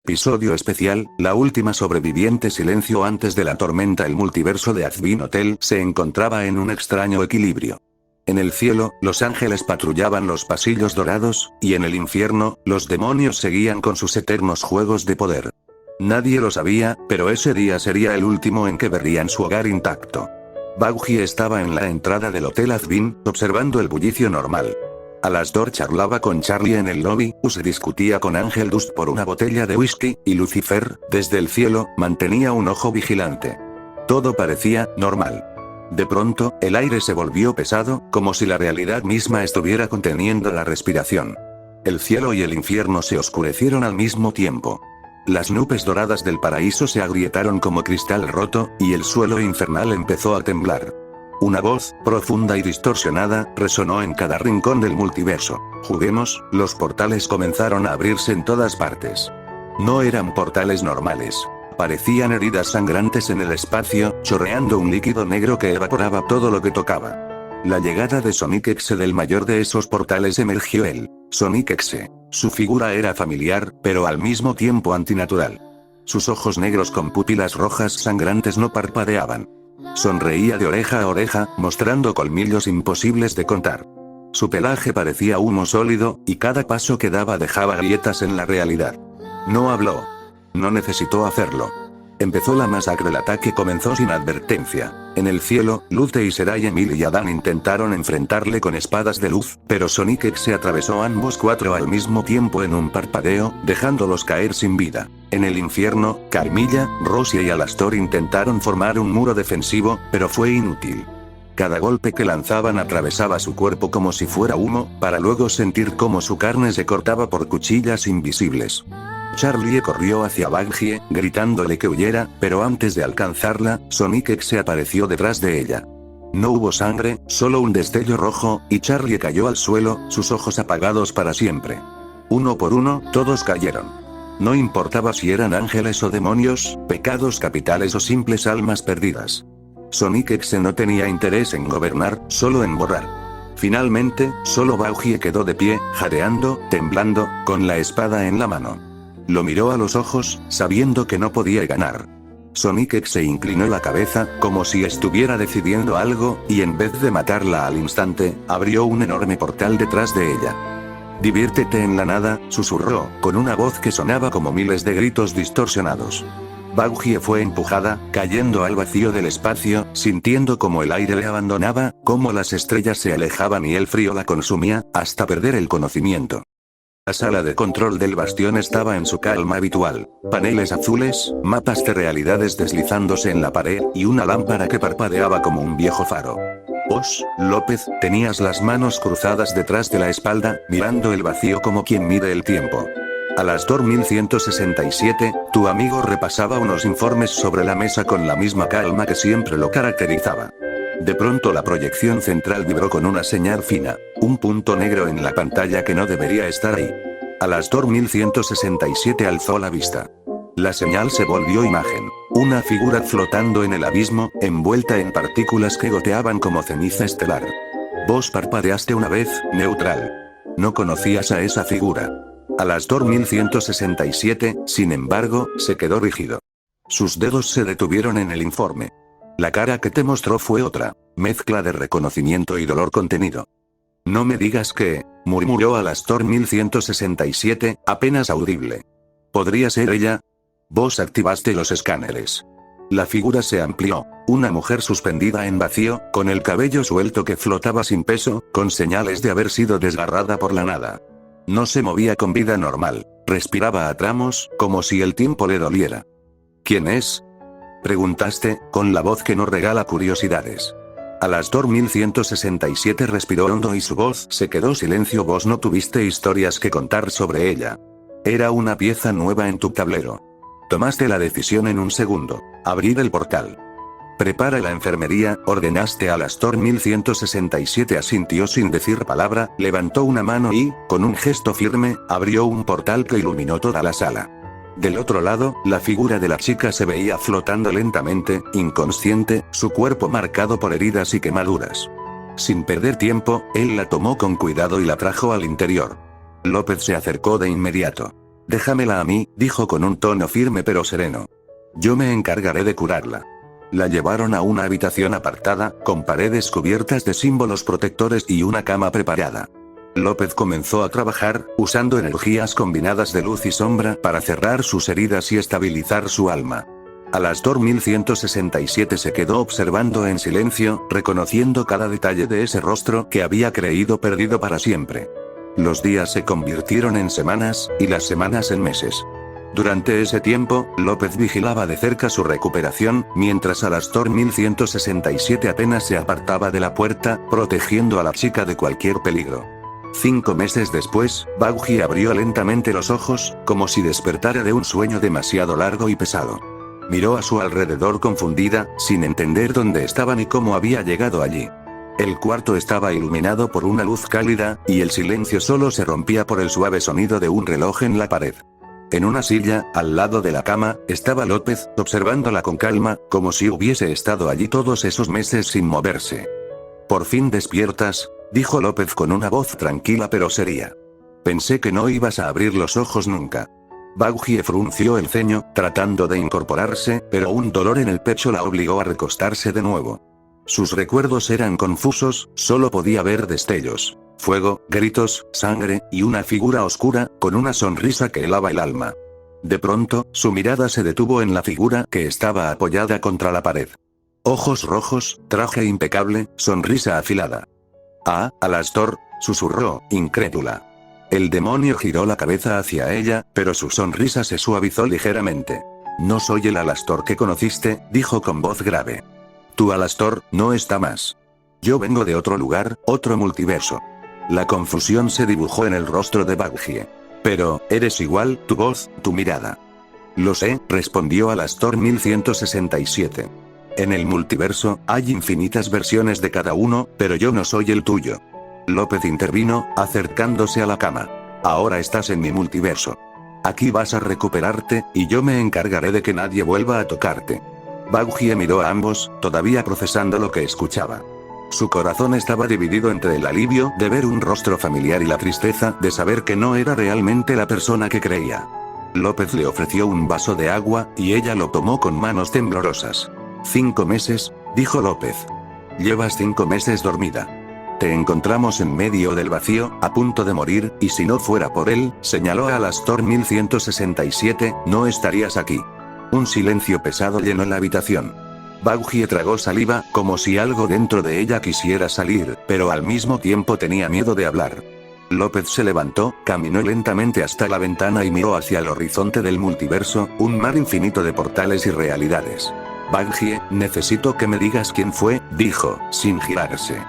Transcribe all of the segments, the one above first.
Episodio especial, la última sobreviviente. Silencio antes de la tormenta. El multiverso de Azbin Hotel se encontraba en un extraño equilibrio. En el cielo, los ángeles patrullaban los pasillos dorados, y en el infierno, los demonios seguían con sus eternos juegos de poder. Nadie lo sabía, pero ese día sería el último en que verían su hogar intacto. Bauji estaba en la entrada del Hotel Azbin, observando el bullicio normal. Alastor charlaba con Charlie en el lobby, se discutía con Ángel Dust por una botella de whisky, y Lucifer, desde el cielo, mantenía un ojo vigilante. Todo parecía normal. De pronto, el aire se volvió pesado, como si la realidad misma estuviera conteniendo la respiración. El cielo y el infierno se oscurecieron al mismo tiempo. Las nubes doradas del paraíso se agrietaron como cristal roto, y el suelo infernal empezó a temblar. Una voz, profunda y distorsionada, resonó en cada rincón del multiverso. Juguemos. Los portales comenzaron a abrirse en todas partes. No eran portales normales. Parecían heridas sangrantes en el espacio, chorreando un líquido negro que evaporaba todo lo que tocaba. La llegada de Sonic X del mayor de esos portales emergió él. Sonic X. Su figura era familiar, pero al mismo tiempo antinatural. Sus ojos negros con pupilas rojas sangrantes no parpadeaban. Sonreía de oreja a oreja, mostrando colmillos imposibles de contar. Su pelaje parecía humo sólido, y cada paso que daba dejaba grietas en la realidad. No habló. No necesitó hacerlo. Empezó la masacre. El ataque comenzó sin advertencia. En el cielo, Lute y Serai, Emil y Adán intentaron enfrentarle con espadas de luz, pero Sonic X se atravesó ambos cuatro al mismo tiempo en un parpadeo, dejándolos caer sin vida. En el infierno, Carmilla, Rosie y Alastor intentaron formar un muro defensivo, pero fue inútil. Cada golpe que lanzaban atravesaba su cuerpo como si fuera humo, para luego sentir cómo su carne se cortaba por cuchillas invisibles. Charlie corrió hacia Bauji, gritándole que huyera, pero antes de alcanzarla, Sonic X se apareció detrás de ella. No hubo sangre, solo un destello rojo, y Charlie cayó al suelo, sus ojos apagados para siempre. Uno por uno, todos cayeron. No importaba si eran ángeles o demonios, pecados capitales o simples almas perdidas. Sonic X no tenía interés en gobernar, solo en borrar. Finalmente, solo Bauji quedó de pie, jadeando, temblando, con la espada en la mano. Lo miró a los ojos, sabiendo que no podía ganar. Sonic X se inclinó la cabeza, como si estuviera decidiendo algo, y en vez de matarla al instante, abrió un enorme portal detrás de ella. «Diviértete en la nada», susurró, con una voz que sonaba como miles de gritos distorsionados. Bauji fue empujada, cayendo al vacío del espacio, sintiendo como el aire le abandonaba, como las estrellas se alejaban y el frío la consumía, hasta perder el conocimiento. La sala de control del bastión estaba en su calma habitual. Paneles azules, mapas de realidades deslizándose en la pared, y una lámpara que parpadeaba como un viejo faro. Vos, López, tenías las manos cruzadas detrás de la espalda, mirando el vacío como quien mide el tiempo. Alastor 1167, tu amigo repasaba unos informes sobre la mesa con la misma calma que siempre lo caracterizaba. De pronto la proyección central vibró con una señal fina, un punto negro en la pantalla que no debería estar ahí. Alastor 1167 alzó la vista. La señal se volvió imagen. Una figura flotando en el abismo, envuelta en partículas que goteaban como ceniza estelar. Vos parpadeaste una vez, neutral. No conocías a esa figura. Alastor 1167, sin embargo, se quedó rígido. Sus dedos se detuvieron en el informe. La cara que te mostró fue otra, mezcla de reconocimiento y dolor contenido. No me digas que, murmuró Alastor 1167, apenas audible. ¿Podría ser ella? Vos activaste los escáneres. La figura se amplió, una mujer suspendida en vacío, con el cabello suelto que flotaba sin peso, con señales de haber sido desgarrada por la nada. No se movía con vida normal, respiraba a tramos, como si el tiempo le doliera. ¿Quién es?, preguntaste, con la voz que no regala curiosidades. Alastor 1167 respiró hondo y su voz se quedó silencio. Vos no tuviste historias que contar sobre ella. Era una pieza nueva en tu tablero. Tomaste la decisión en un segundo. Abrir el portal. Prepara la enfermería, ordenaste. Alastor 1167 asintió sin decir palabra, levantó una mano y, con un gesto firme, abrió un portal que iluminó toda la sala. Del otro lado, la figura de la chica se veía flotando lentamente, inconsciente, su cuerpo marcado por heridas y quemaduras. Sin perder tiempo, él la tomó con cuidado y la trajo al interior. López se acercó de inmediato. Déjamela a mí, dijo con un tono firme pero sereno. Yo me encargaré de curarla. La llevaron a una habitación apartada, con paredes cubiertas de símbolos protectores y una cama preparada. López comenzó a trabajar, usando energías combinadas de luz y sombra para cerrar sus heridas y estabilizar su alma. Alastor 1167 se quedó observando en silencio, reconociendo cada detalle de ese rostro que había creído perdido para siempre. Los días se convirtieron en semanas, y las semanas en meses. Durante ese tiempo, López vigilaba de cerca su recuperación, mientras Alastor 1167 apenas se apartaba de la puerta, protegiendo a la chica de cualquier peligro. 5 meses después, Bauji abrió lentamente los ojos, como si despertara de un sueño demasiado largo y pesado. Miró a su alrededor confundida, sin entender dónde estaba ni cómo había llegado allí. El cuarto estaba iluminado por una luz cálida, y el silencio solo se rompía por el suave sonido de un reloj en la pared. En una silla, al lado de la cama, estaba López, observándola con calma, como si hubiese estado allí todos esos meses sin moverse. «Por fin despiertas», dijo López con una voz tranquila pero seria. «Pensé que no ibas a abrir los ojos nunca». Bauji frunció el ceño, tratando de incorporarse, pero un dolor en el pecho la obligó a recostarse de nuevo. Sus recuerdos eran confusos, solo podía ver destellos. Fuego, gritos, sangre, y una figura oscura, con una sonrisa que helaba el alma. De pronto, su mirada se detuvo en la figura que estaba apoyada contra la pared. Ojos rojos, traje impecable, sonrisa afilada. «Ah, Alastor», susurró, incrédula. El demonio giró la cabeza hacia ella, pero su sonrisa se suavizó ligeramente. «No soy el Alastor que conociste», dijo con voz grave. «Tu Alastor no está más. Yo vengo de otro lugar, otro multiverso». La confusión se dibujó en el rostro de Bauji. «Pero, eres igual, tu voz, tu mirada». «Lo sé», respondió Alastor 1167. «En el multiverso, hay infinitas versiones de cada uno, pero yo no soy el tuyo». López intervino, acercándose a la cama. «Ahora estás en mi multiverso. Aquí vas a recuperarte, y yo me encargaré de que nadie vuelva a tocarte». Bauji miró a ambos, todavía procesando lo que escuchaba. Su corazón estaba dividido entre el alivio de ver un rostro familiar y la tristeza de saber que no era realmente la persona que creía. López le ofreció un vaso de agua, y ella lo tomó con manos temblorosas. «5 meses», dijo López. «Llevas 5 meses dormida. Te encontramos en medio del vacío, a punto de morir, y si no fuera por él», señaló a Alastor 1167, «no estarías aquí». Un silencio pesado llenó la habitación. Bauji tragó saliva, como si algo dentro de ella quisiera salir, pero al mismo tiempo tenía miedo de hablar. López se levantó, caminó lentamente hasta la ventana y miró hacia el horizonte del multiverso, un mar infinito de portales y realidades. «Bauji, necesito que me digas quién fue», dijo, sin girarse.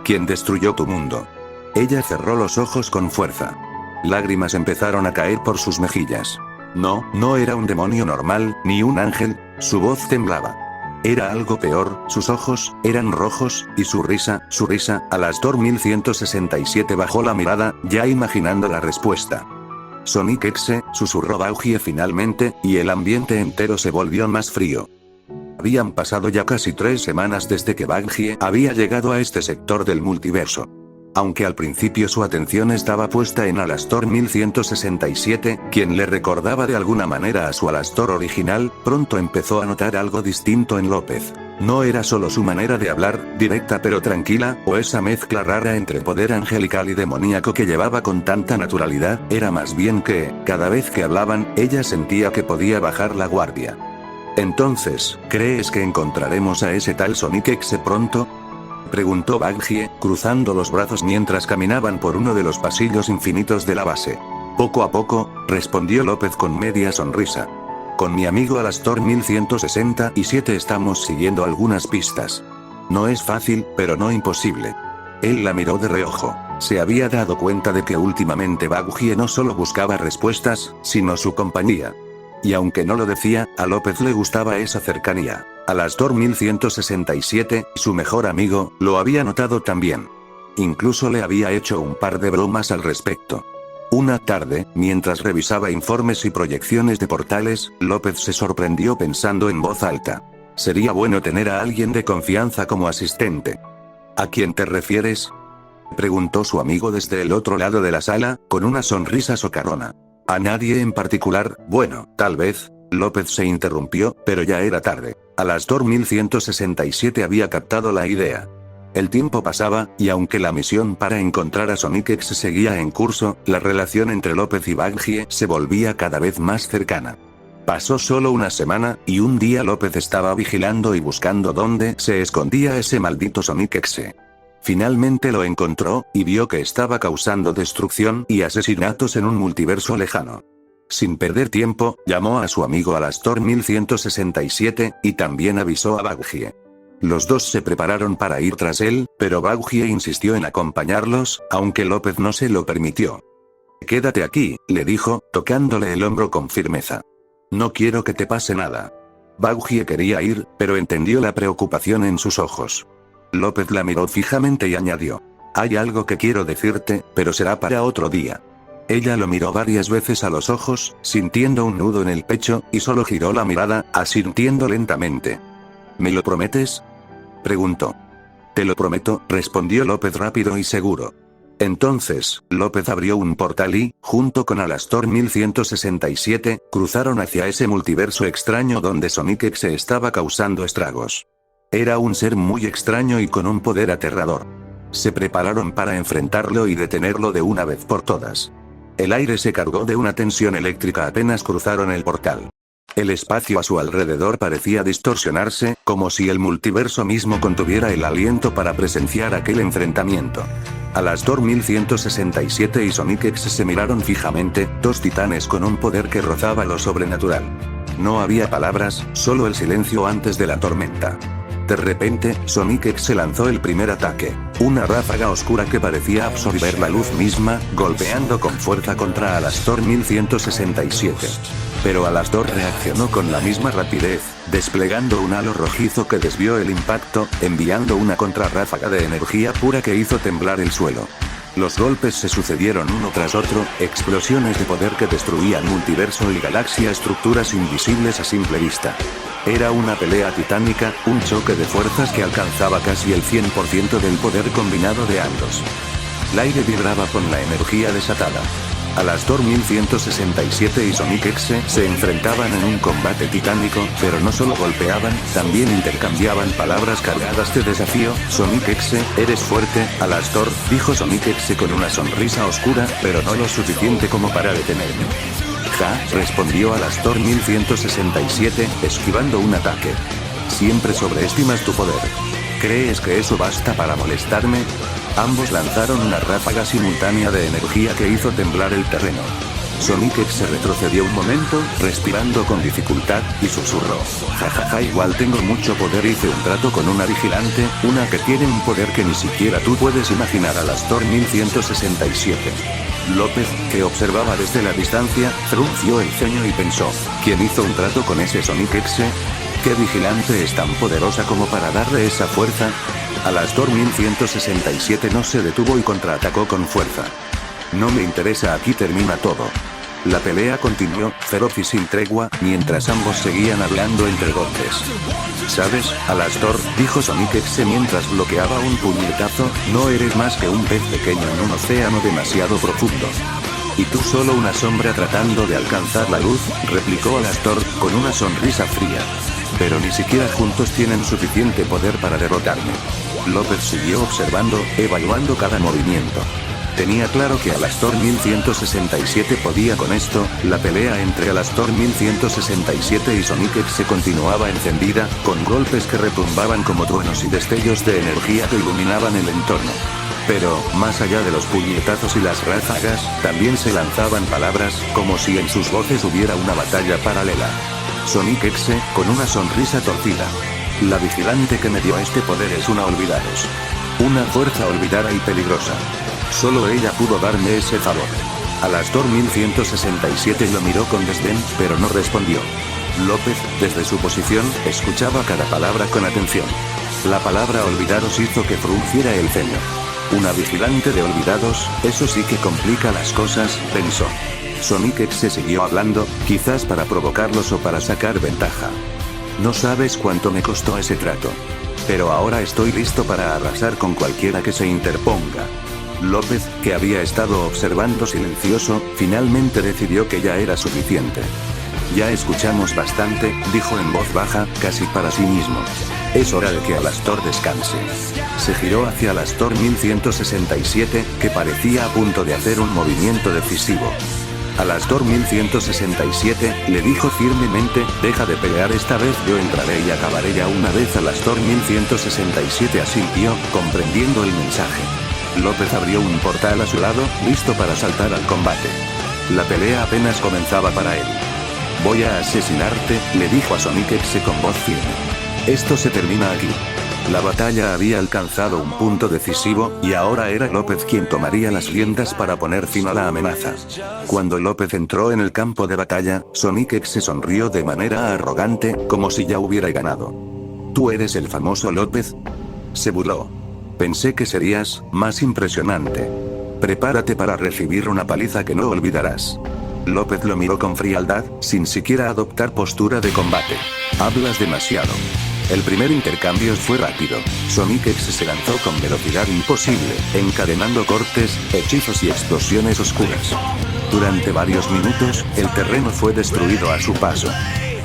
«¿Quién destruyó tu mundo?». Ella cerró los ojos con fuerza. Lágrimas empezaron a caer por sus mejillas. No, no era un demonio normal, ni un ángel, su voz temblaba. Era algo peor, sus ojos, eran rojos, y su risa, Alastor 1167 bajó la mirada, ya imaginando la respuesta. «Sonic X», susurró Bauji finalmente, y el ambiente entero se volvió más frío. Habían pasado ya casi 3 semanas desde que Bauji había llegado a este sector del multiverso. Aunque al principio su atención estaba puesta en Alastor 1167, quien le recordaba de alguna manera a su Alastor original, pronto empezó a notar algo distinto en López. No era solo su manera de hablar, directa pero tranquila, o esa mezcla rara entre poder angelical y demoníaco que llevaba con tanta naturalidad, era más bien que, cada vez que hablaban, ella sentía que podía bajar la guardia. «Entonces, ¿crees que encontraremos a ese tal Sonic X pronto?», preguntó Bauji, cruzando los brazos mientras caminaban por uno de los pasillos infinitos de la base. «Poco a poco», respondió López con media sonrisa. «Con mi amigo Alastor 1167 estamos siguiendo algunas pistas. No es fácil, pero no imposible». Él la miró de reojo. Se había dado cuenta de que últimamente Bauji no solo buscaba respuestas, sino su compañía. Y aunque no lo decía, a López le gustaba esa cercanía. Alastor 1167, su mejor amigo, lo había notado también. Incluso le había hecho un par de bromas al respecto. Una tarde, mientras revisaba informes y proyecciones de portales, López se sorprendió pensando en voz alta. Sería bueno tener a alguien de confianza como asistente. ¿A quién te refieres?, preguntó su amigo desde el otro lado de la sala, con una sonrisa socarrona. A nadie en particular, bueno, tal vez. López se interrumpió, pero ya era tarde. Alastor 1167 había captado la idea. El tiempo pasaba, y aunque la misión para encontrar a Sonic X seguía en curso, la relación entre López y Bungie se volvía cada vez más cercana. Pasó solo una semana, y un día López estaba vigilando y buscando dónde se escondía ese maldito Sonic X. Finalmente lo encontró, y vio que estaba causando destrucción y asesinatos en un multiverso lejano. Sin perder tiempo, llamó a su amigo Alastor 1167, y también avisó a Bungie. Los dos se prepararon para ir tras él, pero Bungie insistió en acompañarlos, aunque López no se lo permitió. «Quédate aquí», le dijo, tocándole el hombro con firmeza. «No quiero que te pase nada». Bungie quería ir, pero entendió la preocupación en sus ojos. López la miró fijamente y añadió: «Hay algo que quiero decirte, pero será para otro día». Ella lo miró varias veces a los ojos, sintiendo un nudo en el pecho, y solo giró la mirada, asintiendo lentamente. «¿Me lo prometes?», preguntó. «Te lo prometo», respondió López rápido y seguro. Entonces, López abrió un portal y, junto con Alastor 1167, cruzaron hacia ese multiverso extraño donde Sonic X estaba causando estragos. Era un ser muy extraño y con un poder aterrador. Se prepararon para enfrentarlo y detenerlo de una vez por todas. El aire se cargó de una tensión eléctrica apenas cruzaron el portal. El espacio a su alrededor parecía distorsionarse, como si el multiverso mismo contuviera el aliento para presenciar aquel enfrentamiento. Alastor 1167 y Sonic X se miraron fijamente, dos titanes con un poder que rozaba lo sobrenatural. No había palabras, solo el silencio antes de la tormenta. De repente, Sonic X se lanzó el primer ataque, una ráfaga oscura que parecía absorber la luz misma, golpeando con fuerza contra Alastor 1167. Pero Alastor reaccionó con la misma rapidez, desplegando un halo rojizo que desvió el impacto, enviando una contrarráfaga de energía pura que hizo temblar el suelo. Los golpes se sucedieron uno tras otro, explosiones de poder que destruían multiverso y galaxia, estructuras invisibles a simple vista. Era una pelea titánica, un choque de fuerzas que alcanzaba casi el 100% del poder combinado de ambos. El aire vibraba con la energía desatada. Alastor 1167 y Sonic X se enfrentaban en un combate titánico, pero no solo golpeaban, también intercambiaban palabras cargadas de desafío. «Sonic X, eres fuerte, Alastor», dijo Sonic X con una sonrisa oscura, pero no lo suficiente como para detenerme. «Ja», respondió Alastor 1167, esquivando un ataque. «Siempre sobreestimas tu poder. ¿Crees que eso basta para molestarme?». Ambos lanzaron una ráfaga simultánea de energía que hizo temblar el terreno. Sonic X se retrocedió un momento, respirando con dificultad, y susurró: «Jajaja, igual tengo mucho poder. Hice un trato con una vigilante, una que tiene un poder que ni siquiera tú puedes imaginar». Alastor 1167. López, que observaba desde la distancia, frunció el ceño y pensó: ¿quién hizo un trato con ese Sonic X? ¿Qué vigilante es tan poderosa como para darle esa fuerza? Alastor 1167 no se detuvo y contraatacó con fuerza. «No me interesa, aquí termina todo». La pelea continuó, feroz y sin tregua, mientras ambos seguían hablando entre golpes. «¿Sabes, Alastor?», dijo Sonic X mientras bloqueaba un puñetazo, «no eres más que un pez pequeño en un océano demasiado profundo». «Y tú solo una sombra tratando de alcanzar la luz», replicó Alastor, con una sonrisa fría. «Pero ni siquiera juntos tienen suficiente poder para derrotarme». López siguió observando, evaluando cada movimiento. Tenía claro que Alastor 1167 podía con esto. La pelea entre Alastor 1167 y Sonic X se continuaba encendida, con golpes que retumbaban como truenos y destellos de energía que iluminaban el entorno. Pero, más allá de los puñetazos y las ráfagas, también se lanzaban palabras, como si en sus voces hubiera una batalla paralela. Sonic X, con una sonrisa torcida: «La vigilante que me dio este poder es una olvidados. Una fuerza olvidada y peligrosa. Solo ella pudo darme ese favor». Alastor 1167 lo miró con desdén, pero no respondió. López, desde su posición, escuchaba cada palabra con atención. La palabra olvidados hizo que frunciera el ceño. «Una vigilante de olvidados, eso sí que complica las cosas», pensó. Sonic X se siguió hablando, quizás para provocarlos o para sacar ventaja. «No sabes cuánto me costó ese trato. Pero ahora estoy listo para arrasar con cualquiera que se interponga». López, que había estado observando silencioso, finalmente decidió que ya era suficiente. Ya escuchamos bastante, dijo en voz baja, casi para sí mismo. Es hora de que Alastor descanse. Se giró hacia Alastor 1167, que parecía a punto de hacer un movimiento decisivo. Alastor 1167, le dijo firmemente, deja de pelear esta vez, yo entraré y acabaré ya una vez. Alastor 1167 asintió, comprendiendo el mensaje. López abrió un portal a su lado, listo para saltar al combate. La pelea apenas comenzaba para él. Voy a asesinarte, le dijo a Sonic X con voz firme. Esto se termina aquí. La batalla había alcanzado un punto decisivo, y ahora era López quien tomaría las riendas para poner fin a la amenaza. Cuando López entró en el campo de batalla, Sonic X se sonrió de manera arrogante, como si ya hubiera ganado. ¿Tú eres el famoso López?, se burló. Pensé que serías más impresionante. Prepárate para recibir una paliza que no olvidarás. López lo miró con frialdad, sin siquiera adoptar postura de combate. Hablas demasiado. El primer intercambio fue rápido. Sonic X se lanzó con velocidad imposible, encadenando cortes, hechizos y explosiones oscuras. Durante varios minutos, el terreno fue destruido a su paso.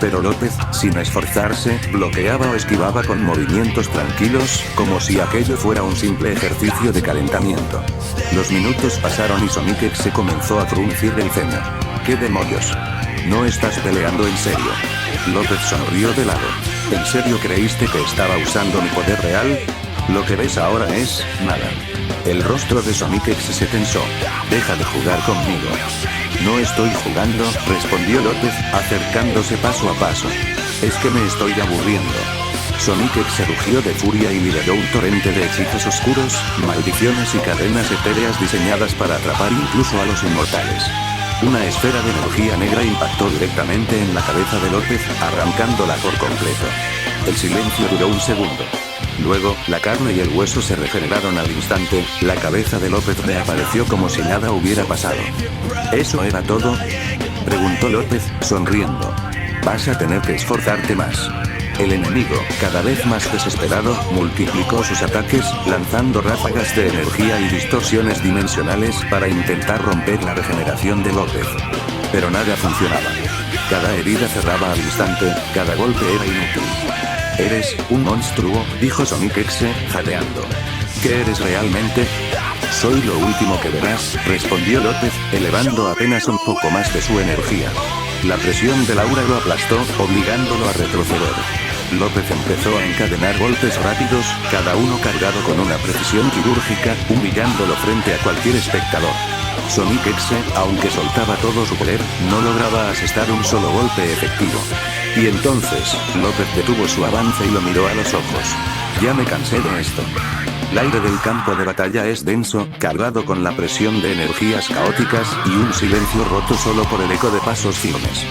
Pero López, sin esforzarse, bloqueaba o esquivaba con movimientos tranquilos, como si aquello fuera un simple ejercicio de calentamiento. Los minutos pasaron y Sonic X se comenzó a fruncir el ceño. ¿Qué demonios? ¿No estás peleando en serio? López sonrió de lado. ¿En serio creíste que estaba usando mi poder real? Lo que ves ahora es nada. El rostro de Sonic X se tensó. Deja de jugar conmigo. No estoy jugando, respondió López, acercándose paso a paso. Es que me estoy aburriendo. Sonic X se rugió de furia y liberó un torrente de hechizos oscuros, maldiciones y cadenas etéreas diseñadas para atrapar incluso a los inmortales. Una esfera de energía negra impactó directamente en la cabeza de López, arrancándola por completo. El silencio duró un segundo. Luego, la carne y el hueso se regeneraron al instante, la cabeza de López reapareció como si nada hubiera pasado. ¿Eso era todo?, preguntó López, sonriendo. Vas a tener que esforzarte más. El enemigo, cada vez más desesperado, multiplicó sus ataques, lanzando ráfagas de energía y distorsiones dimensionales para intentar romper la regeneración de López. Pero nada funcionaba. Cada herida cerraba al instante, cada golpe era inútil. Eres un monstruo, dijo Sonic X, jadeando. ¿Qué eres realmente? Soy lo último que verás, respondió López, elevando apenas un poco más de su energía. La presión del aura lo aplastó, obligándolo a retroceder. López empezó a encadenar golpes rápidos, cada uno cargado con una precisión quirúrgica, humillándolo frente a cualquier espectador. Sonic X, aunque soltaba todo su poder, no lograba asestar un solo golpe efectivo. Y entonces, López detuvo su avance y lo miró a los ojos. Ya me cansé de esto. El aire del campo de batalla es denso, cargado con la presión de energías caóticas, y un silencio roto solo por el eco de pasos firmes.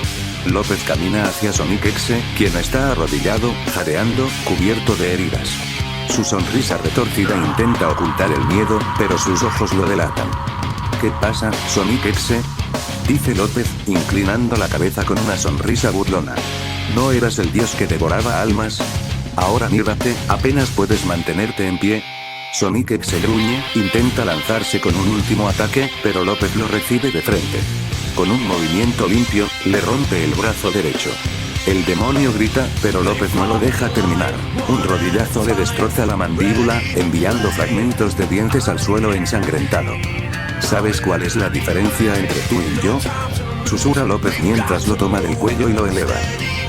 López camina hacia Sonic X, quien está arrodillado, jadeando, cubierto de heridas. Su sonrisa retorcida intenta ocultar el miedo, pero sus ojos lo delatan. ¿Qué pasa, Sonic X?, dice López, inclinando la cabeza con una sonrisa burlona. ¿No eras el dios que devoraba almas? Ahora mírate, apenas puedes mantenerte en pie. Sonic X se gruñe, intenta lanzarse con un último ataque, pero López lo recibe de frente. Con un movimiento limpio, le rompe el brazo derecho. El demonio grita, pero López no lo deja terminar. Un rodillazo le destroza la mandíbula, enviando fragmentos de dientes al suelo ensangrentado. ¿Sabes cuál es la diferencia entre tú y yo?, susurra López mientras lo toma del cuello y lo eleva.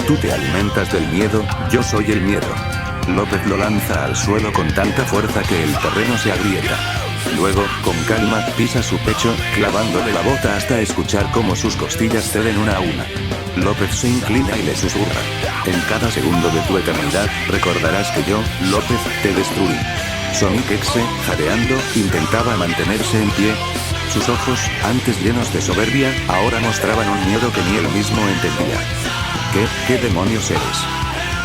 Tú te alimentas del miedo, yo soy el miedo. López lo lanza al suelo con tanta fuerza que el terreno se agrieta. Luego, con calma, pisa su pecho, clavándole la bota hasta escuchar cómo sus costillas ceden una a una. López se inclina y le susurra. En cada segundo de tu eternidad, recordarás que yo, López, te destruí. Sonic X, jadeando, intentaba mantenerse en pie. Sus ojos, antes llenos de soberbia, ahora mostraban un miedo que ni él mismo entendía. ¿Qué demonios eres?,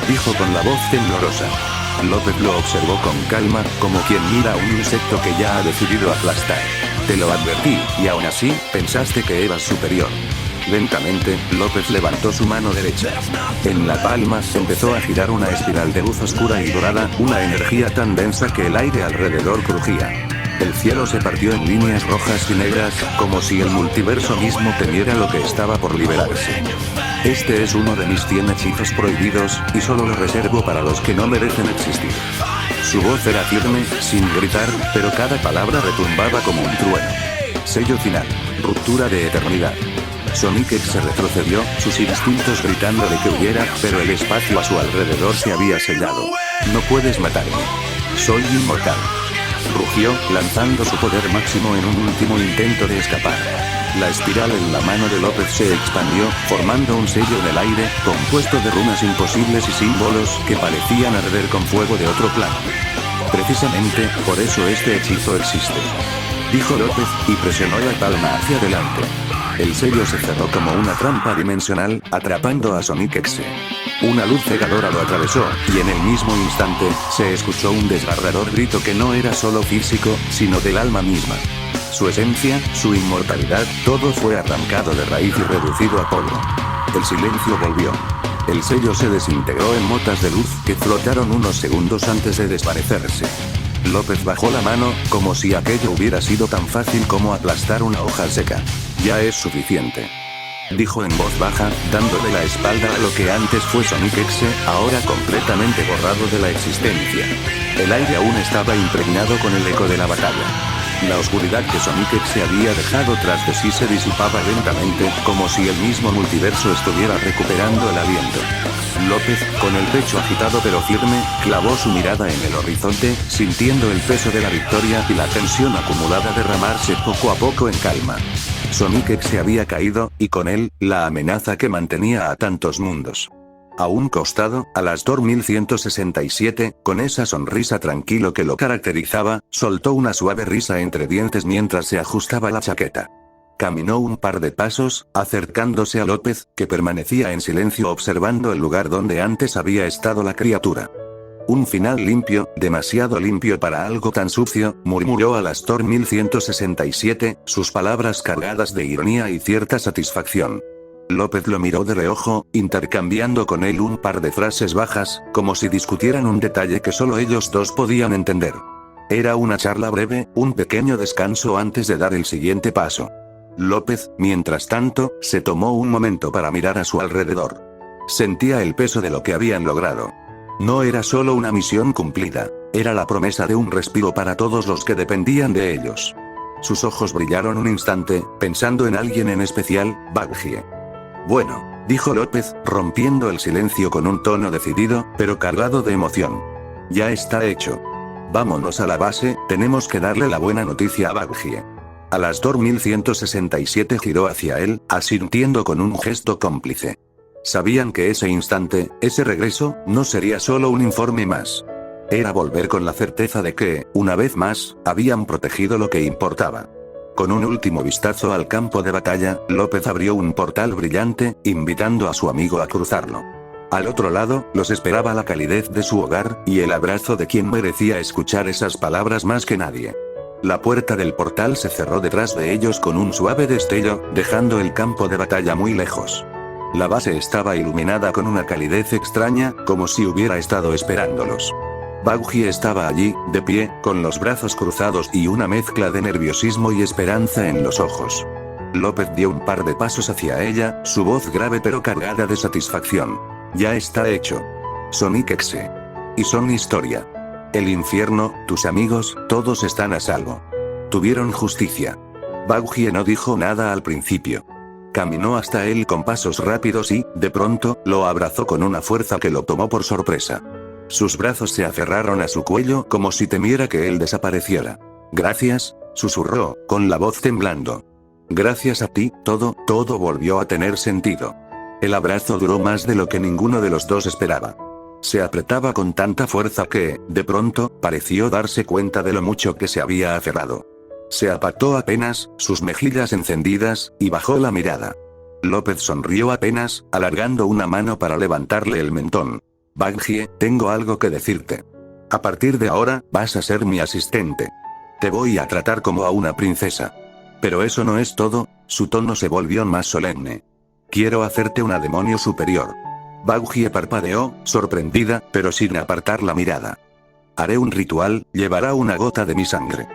dijo con la voz temblorosa. López lo observó con calma, como quien mira a un insecto que ya ha decidido aplastar. Te lo advertí, y aún así, pensaste que eras superior. Lentamente, López levantó su mano derecha. En la palma empezó a girar una espiral de luz oscura y dorada, una energía tan densa que el aire alrededor crujía. El cielo se partió en líneas rojas y negras, como si el multiverso mismo temiera lo que estaba por liberarse. Este es uno de mis 100 hechizos prohibidos, y solo lo reservo para los que no merecen existir. Su voz era firme, sin gritar, pero cada palabra retumbaba como un trueno. Sello final. Ruptura de eternidad. Sonic X se retrocedió, sus instintos gritándole que huyera, pero el espacio a su alrededor se había sellado. No puedes matarme. Soy inmortal. Rugió, lanzando su poder máximo en un último intento de escapar. La espiral en la mano de López se expandió, formando un sello en el aire, compuesto de runas imposibles y símbolos que parecían arder con fuego de otro plano. Precisamente, por eso este hechizo existe, dijo López, y presionó la palma hacia adelante. El sello se cerró como una trampa dimensional, atrapando a Sonic X. Una luz cegadora lo atravesó, y en el mismo instante, se escuchó un desgarrador grito que no era solo físico, sino del alma misma. Su esencia, su inmortalidad, todo fue arrancado de raíz y reducido a polvo. El silencio volvió. El sello se desintegró en motas de luz que flotaron unos segundos antes de desvanecerse. López bajó la mano, como si aquello hubiera sido tan fácil como aplastar una hoja seca. Ya es suficiente, dijo en voz baja, dándole la espalda a lo que antes fue Sonic X, ahora completamente borrado de la existencia. El aire aún estaba impregnado con el eco de la batalla. La oscuridad que Sonic X se había dejado tras de sí se disipaba lentamente, como si el mismo multiverso estuviera recuperando el aliento. López, con el pecho agitado pero firme, clavó su mirada en el horizonte, sintiendo el peso de la victoria y la tensión acumulada derramarse poco a poco en calma. Sonic X se había caído, y con él, la amenaza que mantenía a tantos mundos. A un costado, Alastor 1167, con esa sonrisa tranquilo que lo caracterizaba, soltó una suave risa entre dientes mientras se ajustaba la chaqueta. Caminó un par de pasos, acercándose a López, que permanecía en silencio observando el lugar donde antes había estado la criatura. Un final limpio, demasiado limpio para algo tan sucio, murmuró Alastor 1167, sus palabras cargadas de ironía y cierta satisfacción. López lo miró de reojo, intercambiando con él un par de frases bajas, como si discutieran un detalle que solo ellos dos podían entender. Era una charla breve, un pequeño descanso antes de dar el siguiente paso. López, mientras tanto, se tomó un momento para mirar a su alrededor. Sentía el peso de lo que habían logrado. No era solo una misión cumplida, era la promesa de un respiro para todos los que dependían de ellos. Sus ojos brillaron un instante, pensando en alguien en especial, Baggie. Bueno, dijo López, rompiendo el silencio con un tono decidido, pero cargado de emoción. Ya está hecho. Vámonos a la base, tenemos que darle la buena noticia a Baggie. Alastor 1167 giró hacia él, asintiendo con un gesto cómplice. Sabían que ese instante, ese regreso, no sería solo un informe más. Era volver con la certeza de que, una vez más, habían protegido lo que importaba. Con un último vistazo al campo de batalla, López abrió un portal brillante, invitando a su amigo a cruzarlo. Al otro lado, los esperaba la calidez de su hogar, y el abrazo de quien merecía escuchar esas palabras más que nadie. La puerta del portal se cerró detrás de ellos con un suave destello, dejando el campo de batalla muy lejos. La base estaba iluminada con una calidez extraña, como si hubiera estado esperándolos. Baggie estaba allí, de pie, con los brazos cruzados y una mezcla de nerviosismo y esperanza en los ojos. López dio un par de pasos hacia ella, su voz grave pero cargada de satisfacción. Ya está hecho. Sonic X. Y son historia. El infierno, tus amigos, todos están a salvo. Tuvieron justicia. Baggie no dijo nada al principio. Caminó hasta él con pasos rápidos y, de pronto, lo abrazó con una fuerza que lo tomó por sorpresa. Sus brazos se aferraron a su cuello como si temiera que él desapareciera. Gracias, susurró, con la voz temblando. Gracias a ti, todo volvió a tener sentido. El abrazo duró más de lo que ninguno de los dos esperaba. Se apretaba con tanta fuerza que, de pronto, pareció darse cuenta de lo mucho que se había aferrado. Se apartó apenas, sus mejillas encendidas, y bajó la mirada. López sonrió apenas, alargando una mano para levantarle el mentón. Baggie, tengo algo que decirte. A partir de ahora, vas a ser mi asistente. Te voy a tratar como a una princesa. Pero eso no es todo, su tono se volvió más solemne. Quiero hacerte una demonio superior. Baggie parpadeó, sorprendida, pero sin apartar la mirada. Haré un ritual, llevará una gota de mi sangre.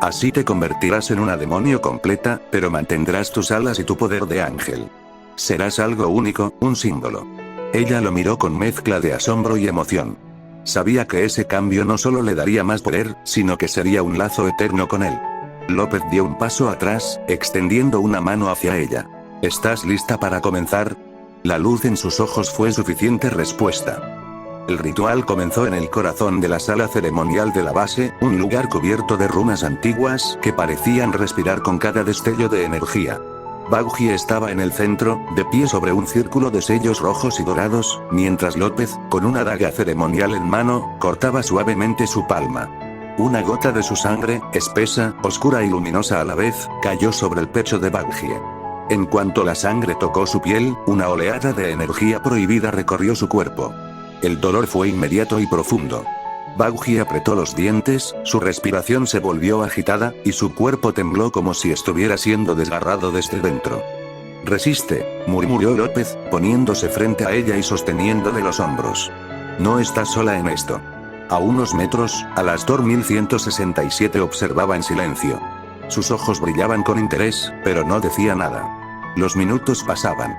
Así te convertirás en una demonio completa, pero mantendrás tus alas y tu poder de ángel. Serás algo único, un símbolo. Ella lo miró con mezcla de asombro y emoción. Sabía que ese cambio no solo le daría más poder, sino que sería un lazo eterno con él. López dio un paso atrás, extendiendo una mano hacia ella. ¿Estás lista para comenzar? La luz en sus ojos fue suficiente respuesta. El ritual comenzó en el corazón de la sala ceremonial de la base, un lugar cubierto de runas antiguas que parecían respirar con cada destello de energía. Baughi estaba en el centro, de pie sobre un círculo de sellos rojos y dorados, mientras López, con una daga ceremonial en mano, cortaba suavemente su palma. Una gota de su sangre, espesa, oscura y luminosa a la vez, cayó sobre el pecho de Baughi. En cuanto la sangre tocó su piel, una oleada de energía prohibida recorrió su cuerpo. El dolor fue inmediato y profundo. Baughi apretó los dientes, su respiración se volvió agitada, y su cuerpo tembló como si estuviera siendo desgarrado desde dentro. «Resiste», murmuró López, poniéndose frente a ella y sosteniéndole los hombros. «No estás sola en esto». A unos metros, Alastor 1167 observaba en silencio. Sus ojos brillaban con interés, pero no decía nada. Los minutos pasaban.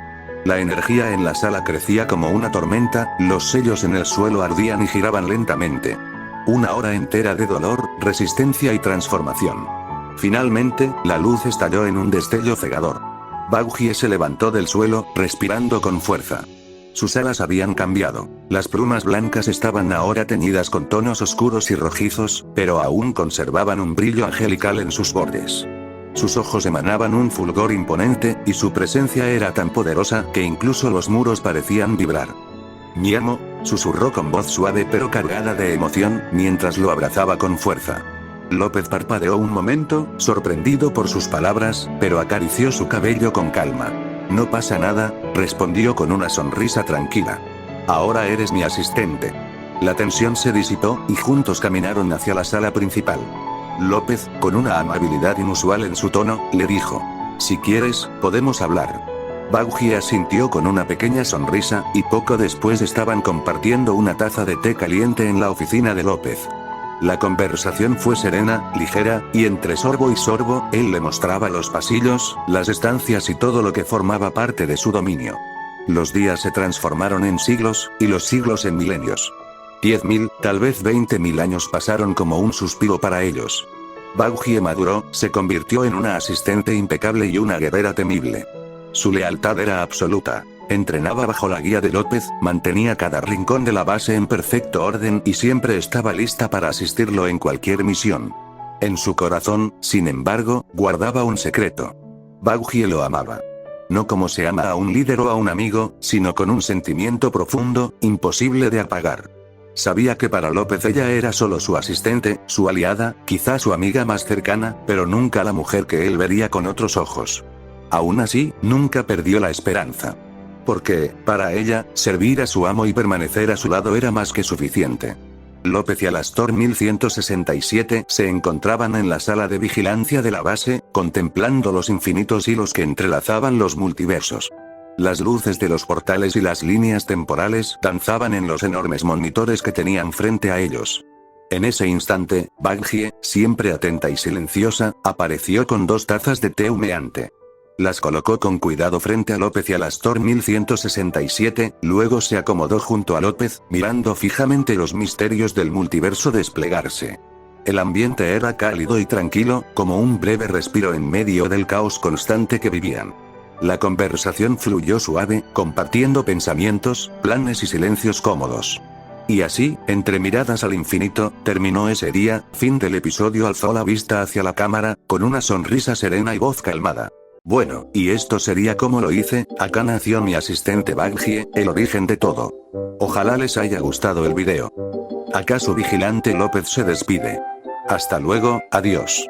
La energía en la sala crecía como una tormenta, los sellos en el suelo ardían y giraban lentamente. Una hora entera de dolor, resistencia y transformación. Finalmente, la luz estalló en un destello cegador. Baughi se levantó del suelo, respirando con fuerza. Sus alas habían cambiado. Las plumas blancas estaban ahora teñidas con tonos oscuros y rojizos, pero aún conservaban un brillo angelical en sus bordes. Sus ojos emanaban un fulgor imponente, y su presencia era tan poderosa que incluso los muros parecían vibrar. «Mi amo», susurró con voz suave pero cargada de emoción, mientras lo abrazaba con fuerza. López parpadeó un momento, sorprendido por sus palabras, pero acarició su cabello con calma. «No pasa nada», respondió con una sonrisa tranquila. «Ahora eres mi asistente». La tensión se disipó, y juntos caminaron hacia la sala principal. López, con una amabilidad inusual en su tono, le dijo: «Si quieres, podemos hablar». Baughi asintió con una pequeña sonrisa, y poco después estaban compartiendo una taza de té caliente en la oficina de López. La conversación fue serena, ligera, y entre sorbo y sorbo, él le mostraba los pasillos, las estancias y todo lo que formaba parte de su dominio. Los días se transformaron en siglos, y los siglos en milenios. 10.000, tal vez 20.000 años pasaron como un suspiro para ellos. Baughi maduró, se convirtió en una asistente impecable y una guerrera temible. Su lealtad era absoluta. Entrenaba bajo la guía de López, mantenía cada rincón de la base en perfecto orden y siempre estaba lista para asistirlo en cualquier misión. En su corazón, sin embargo, guardaba un secreto. Baughi lo amaba. No como se ama a un líder o a un amigo, sino con un sentimiento profundo, imposible de apagar. Sabía que para López ella era solo su asistente, su aliada, quizá su amiga más cercana, pero nunca la mujer que él vería con otros ojos. Aún así, nunca perdió la esperanza. Porque, para ella, servir a su amo y permanecer a su lado era más que suficiente. López y Alastor 1167 se encontraban en la sala de vigilancia de la base, contemplando los infinitos hilos que entrelazaban los multiversos. Las luces de los portales y las líneas temporales danzaban en los enormes monitores que tenían frente a ellos. En ese instante, Baughi, siempre atenta y silenciosa, apareció con 2 tazas de té humeante. Las colocó con cuidado frente a López y Alastor 1167, luego se acomodó junto a López, mirando fijamente los misterios del multiverso desplegarse. El ambiente era cálido y tranquilo, como un breve respiro en medio del caos constante que vivían. La conversación fluyó suave, compartiendo pensamientos, planes y silencios cómodos. Y así, entre miradas al infinito, terminó ese día. Fin del episodio. Alzó la vista hacia la cámara, con una sonrisa serena y voz calmada. Bueno, y esto sería como lo hice. Acá nació mi asistente Baughi, el origen de todo. Ojalá les haya gustado el video. Acá su vigilante López se despide. Hasta luego, adiós.